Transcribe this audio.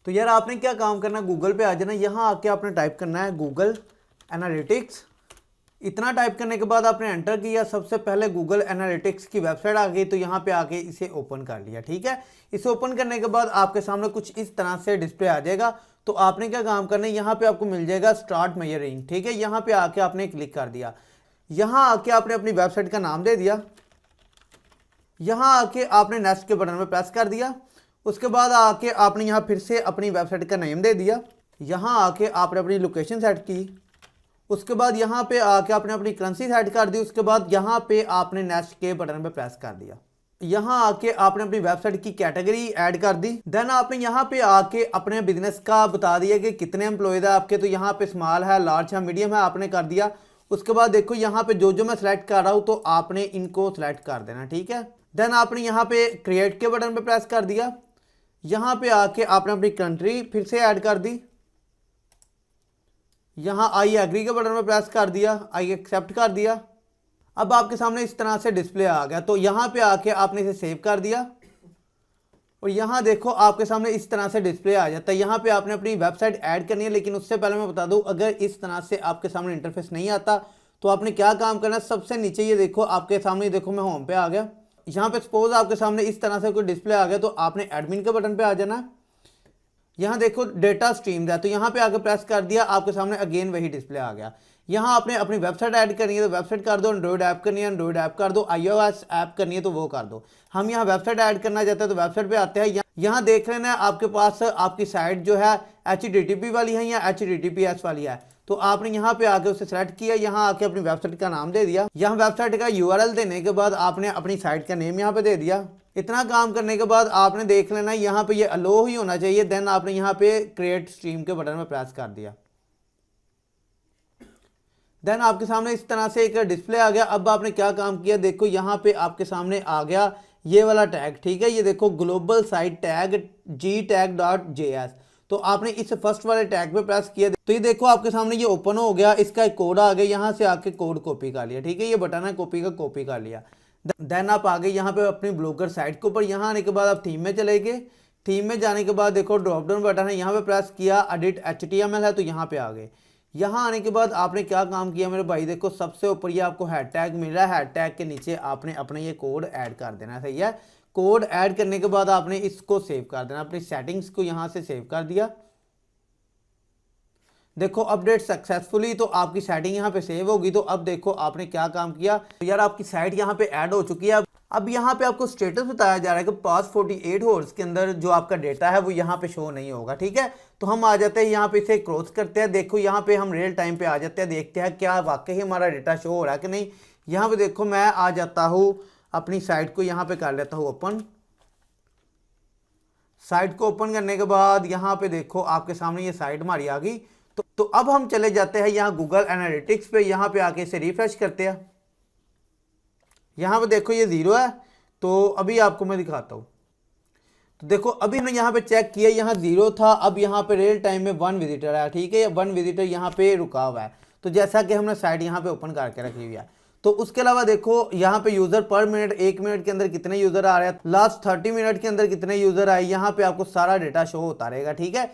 तो यार आपने क्या काम करना है, गूगल पे आ जाना, यहाँ आके आपने टाइप करना है गूगल एनालिटिक्स। इतना टाइप करने के बाद आपने एंटर किया, सबसे पहले गूगल एनालिटिक्स की वेबसाइट आ गई, तो यहाँ पे आके इसे ओपन कर लिया। ठीक है, इसे ओपन करने के बाद आपके सामने कुछ इस तरह से डिस्प्ले आ जाएगा। तो आपने क्या काम करना है, यहाँ पे आपको मिल जाएगा स्टार्ट मेजरिंग। ठीक है, यहाँ पे आके आपने क्लिक कर दिया। यहाँ आके आपने अपनी वेबसाइट का नाम दे दिया। यहाँ आके आपने नेक्स्ट के बटन में प्रेस कर दिया। उसके बाद आके आपने यहाँ फिर से अपनी वेबसाइट का नेम दे दिया। यहाँ आके आपने अपनी लोकेशन सेट की। उसके बाद यहाँ पे आके आपने अपनी करेंसी सेट कर दी। उसके बाद यहाँ पे आपने नेक्स्ट के बटन पे प्रेस कर दिया। यहाँ आके आपने अपनी वेबसाइट की कैटेगरी ऐड कर दी। देन आपने यहाँ पे आके अपने बिजनेस का बता दिया कि कितने एम्प्लॉयज है आपके। तो यहाँ पे स्मॉल है, लार्ज है, मीडियम है, आपने कर दिया। उसके बाद देखो यहाँ पे जो जो मैं सिलेक्ट कर रहा हूँ तो आपने इनको सिलेक्ट कर देना। ठीक है, देन आपने यहाँ पे क्रिएट के बटन पे प्रेस कर दिया। यहाँ पे आके आपने अपनी कंट्री फिर से ऐड कर दी। यहाँ आई एग्री के बटन में प्रेस कर दिया, आई एक्सेप्ट कर दिया। अब आपके सामने इस तरह से डिस्प्ले आ गया। तो यहाँ पे आके आपने इसे सेव कर दिया और यहाँ देखो आपके सामने इस तरह से डिस्प्ले आ जाता है। यहाँ पे आपने अपनी वेबसाइट ऐड करनी है, लेकिन उससे पहले मैं बता दूँ, अगर इस तरह से आपके सामने इंटरफेस नहीं आता तो आपने क्या काम करना है, सबसे नीचे ये देखो आपके सामने, देखो मैं होम पे आ गया। यहाँ पे सपोज आपके सामने इस तरह से कोई डिस्प्ले आ गया तो आपने एडमिन के बटन पे आ जाना। यहाँ देखो डेटा स्ट्रीम है, तो यहाँ पे आके प्रेस कर दिया, आपके सामने अगेन वही डिस्प्ले आ गया। यहाँ आपने अपनी वेबसाइट ऐड करनी है तो वेबसाइट कर दो, एंड्रॉइड ऐप करनी है एंड्रॉइड ऐप कर दो, iOS ऐप करनी है तो वो कर दो। हम यहाँ वेबसाइट ऐड करना चाहते हैं तो वेबसाइट पे आते हैं। यहाँ देख लेना है आपके पास आपकी साइट जो है HTTP वाली है या HTTPS वाली है। तो आपने यहाँ पे आके उसे सेलेक्ट किया, यहाँ आके अपनी वेबसाइट का नाम दे दिया। यहाँ वेबसाइट का URL देने के बाद आपने अपनी साइट का नेम यहाँ पे दे दिया। इतना काम करने के बाद आपने देख लेना यहाँ पे ये अलो ही होना चाहिए। देन आपने यहाँ पे क्रिएट स्ट्रीम के बटन में प्रेस कर दिया। देन आपके सामने इस तरह से एक डिस्प्ले आ गया। अब आपने क्या काम किया, देखो यहाँ पे आपके सामने आ गया ये वाला टैग। ठीक है, ये देखो ग्लोबल साइट टैग gtag.js। तो आपने इस फर्स्ट वाले टैग पे प्रेस किया तो ये देखो आपके सामने ये ओपन हो गया, इसका एक कोड आ गया। यहाँ से आके कोड कॉपी कर लिया। ठीक है, ये बटन है कॉपी का, कॉपी कर लिया। देन आप आगे यहाँ पे अपनी ब्लॉगर साइट के ऊपर, यहाँ आने के बाद आप थीम में चले गए। थीम में जाने के बाद देखो ड्रॉप डाउन बटन है, यहाँ पे प्रेस किया, एडिट HTML है तो यहाँ पे आ गए। यहाँ आने के बाद आपने क्या काम किया मेरे भाई, देखो सबसे ऊपर ये आपको हैश टैग मिल रहा है। हैश टैग के नीचे आपने अपना ये कोड ऐड कर देना है। सही है, कोड ऐड करने के बाद आपने इसको सेव कर देना, अपनी सेटिंग्स को यहाँ से सेव कर दिया। देखो अपडेट सक्सेसफुली, तो आपकी सेटिंग यहाँ पे सेव होगी। तो अब देखो आपने क्या काम किया, तो यार आपकी साइट यहाँ पे ऐड हो चुकी है। अब यहाँ पे आपको स्टेटस बताया जा रहा है कि पास 48 आवर्स के अंदर जो आपका डेटा है वो यहाँ पे शो नहीं होगा। ठीक है, तो हम आ जाते हैं यहाँ पे, इसे क्रॉस करते हैं। देखो यहाँ पे हम रियल टाइम पे आ जाते हैं, देखते हैं क्या वाकई हमारा डेटा शो हो रहा है कि नहीं। यहाँ पे देखो मैं आ जाता हूँ अपनी साइट को, यहाँ पे कर लेता हूँ ओपन। साइट को ओपन करने के बाद यहाँ पे देखो आपके सामने ये साइट हमारी आ गई। तो अब हम चले जाते हैं यहाँ गूगल एनालिटिक्स पे, यहाँ पे आके इसे रिफ्रेश करते हैं। यहाँ पे देखो ये 0 है, तो अभी आपको मैं दिखाता हूँ। तो देखो अभी हमने यहाँ पे चेक किया, यहाँ 0 था, अब यहाँ पे रियल टाइम में 1 विजिटर है। ठीक है, 1 विजिटर यहाँ पे रुका हुआ है। तो जैसा कि हमने साइट यहाँ पे ओपन करके रखी हुई है। तो उसके अलावा देखो यहाँ पे यूजर पर मिनट, 1 मिनट के अंदर कितने यूजर आ रहे हैं, लास्ट 30 मिनट के अंदर कितने यूजर आए, यहाँ पे आपको सारा डेटा शो होता रहेगा। ठीक है,